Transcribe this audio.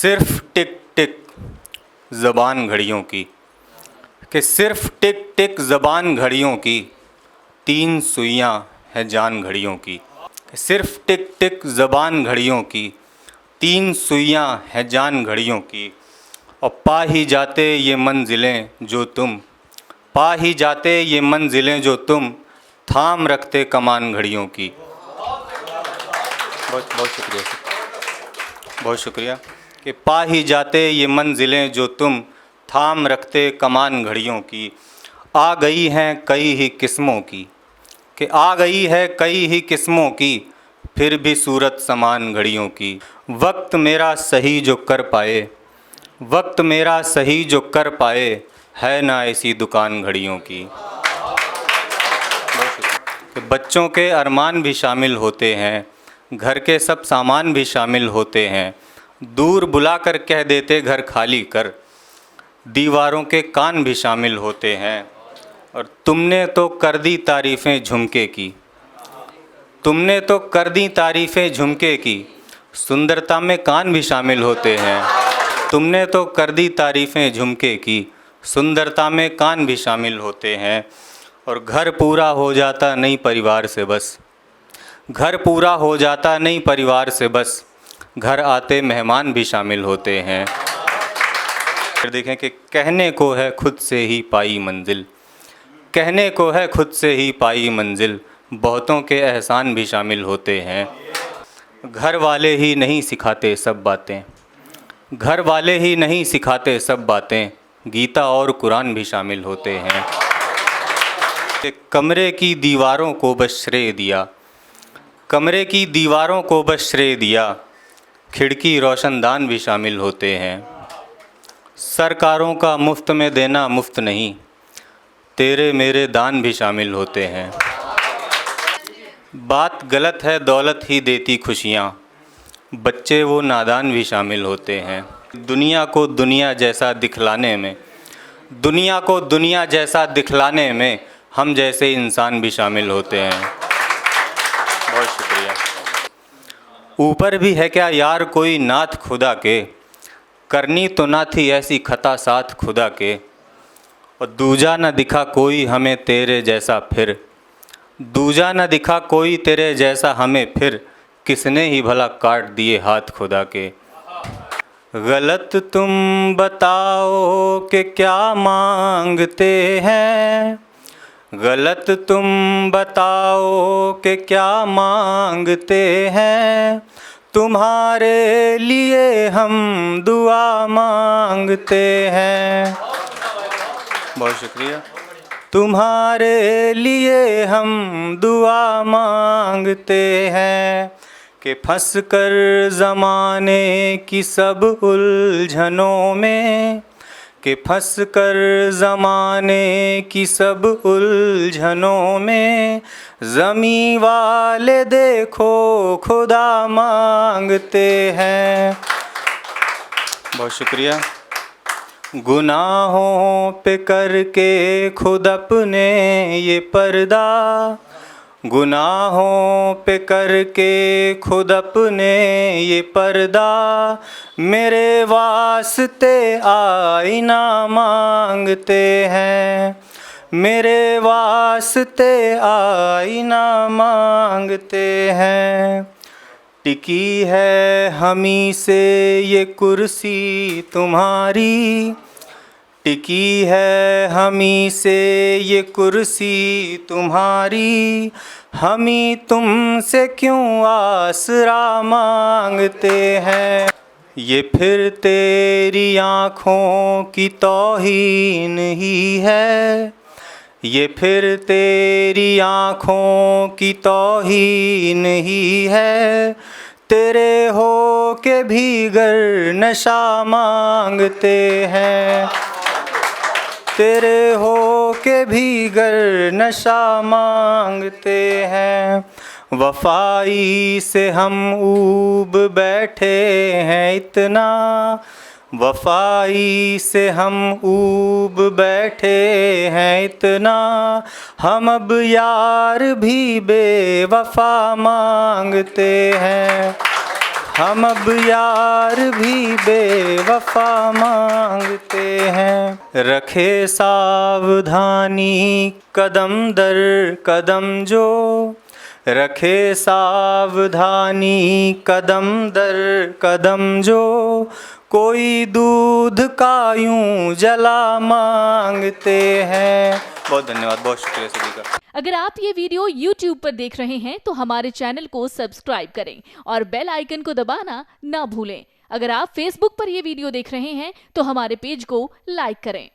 सिर्फ टिक टिक ज़बान घड़ियों की, कि सिर्फ टिक टिक ज़बान घड़ियों की, 3 सुइयाँ है जान घड़ियों की। सिर्फ टिक टिक ज़बान घड़ियों की, 3 सुइयाँ है जान घड़ियों की। और पा ही जाते ये मंजिलें जो तुम, पा ही जाते ये मंजिलें जो तुम, थाम रखते कमान घड़ियों की। बहुत बहुत शुक्रिया सर, बहुत शुक्रिया। कि पा ही जाते ये मंजिलें जो तुम, थाम रखते कमान घड़ियों की। आ गई हैं कई ही किस्मों की, कि आ गई है कई ही किस्मों की, फिर भी सूरत समान घड़ियों की। वक्त मेरा सही जो कर पाए, वक्त मेरा सही जो कर पाए, है ना ऐसी दुकान घड़ियों की। कि बच्चों के अरमान भी शामिल होते हैं, घर के सब सामान भी शामिल होते हैं। दूर बुलाकर कह देते घर खाली कर, दीवारों के कान भी शामिल होते हैं। और तुमने तो कर दी तारीफ़ें झुमके की, तुमने तो कर दी तारीफ़ें झुमके की, सुंदरता में कान भी शामिल होते हैं। तुमने तो कर दी तारीफ़ें झुमके की, सुंदरता में कान भी शामिल होते हैं। और घर पूरा हो जाता नहीं परिवार से बस, घर पूरा हो जाता नहीं परिवार से बस, घर आते मेहमान भी शामिल होते हैं। फिर देखें कि कहने को है खुद से ही पाई मंजिल, कहने को है खुद से ही पाई मंजिल, बहुतों के एहसान भी शामिल होते हैं। घर वाले ही नहीं सिखाते सब बातें, घर वाले ही नहीं सिखाते सब बातें, गीता और कुरान भी शामिल होते हैं। कमरे की दीवारों को बस श्रेय दिया, कमरे की दीवारों को बस श्रेय दिया, खिड़की रोशनदान भी शामिल होते हैं। सरकारों का मुफ्त में देना मुफ्त नहीं, तेरे मेरे दान भी शामिल होते हैं। बात गलत है दौलत ही देती खुशियाँ, बच्चे वो नादान भी शामिल होते हैं। दुनिया को दुनिया जैसा दिखलाने में, दुनिया को दुनिया जैसा दिखलाने में, हम जैसे इंसान भी शामिल होते हैं। बहुत शुक्रिया। ऊपर भी है क्या यार कोई नाथ खुदा के, करनी तो ना थी ऐसी खता साथ खुदा के। और दूजा न दिखा कोई हमें तेरे जैसा फिर, दूजा न दिखा कोई तेरे जैसा हमें फिर, किसने ही भला काट दिए हाथ खुदा के। गलत तुम बताओ कि क्या मांगते हैं, गलत तुम बताओ कि क्या मांगते हैं, तुम्हारे लिए हम दुआ मांगते हैं। बहुत शुक्रिया। तुम्हारे लिए हम दुआ मांगते हैं, कि फंस कर ज़माने की सब उलझनों में, कि फंस कर ज़माने की सब उलझनों में, ज़मीं वाले देखो खुदा मांगते हैं। बहुत शुक्रिया। गुनाहों पे करके खुद अपने ये पर्दा, गुनाहों पे करके खुद अपने ये पर्दा, मेरे वास्ते आईना मांगते हैं, मेरे वास्ते आईना मांगते हैं। टिकी है हमी से ये कुर्सी तुम्हारी, टिकी है हमी से ये कुर्सी तुम्हारी, हमी तुमसे क्यों आसरा मांगते हैं। ये फिर तेरी आँखों की तौहीन ही है, ये फिर तेरी आँखों की तौहीन ही है, तेरे हो के भी गर नशा मांगते हैं, तेरे हो के भी गर नशा मांगते हैं। वफ़ाई से हम ऊब बैठे हैं इतना, वफ़ाई से हम ऊब बैठे हैं इतना, हम अब यार भी बेवफ़ा मांगते हैं, हम अब यार भी बेवफा मांगते हैं। रखे सावधानी कदम दर कदम जो, रखे सावधानी कदम दर कदम जो, कोई दूध का यूं जला मांगते हैं। बहुत धन्यवाद, बहुत शुक्रिया सभी का। अगर आप ये वीडियो YouTube पर देख रहे हैं तो हमारे चैनल को सब्सक्राइब करें और बेल आइकन को दबाना ना भूलें। अगर आप Facebook पर ये वीडियो देख रहे हैं तो हमारे पेज को लाइक करें।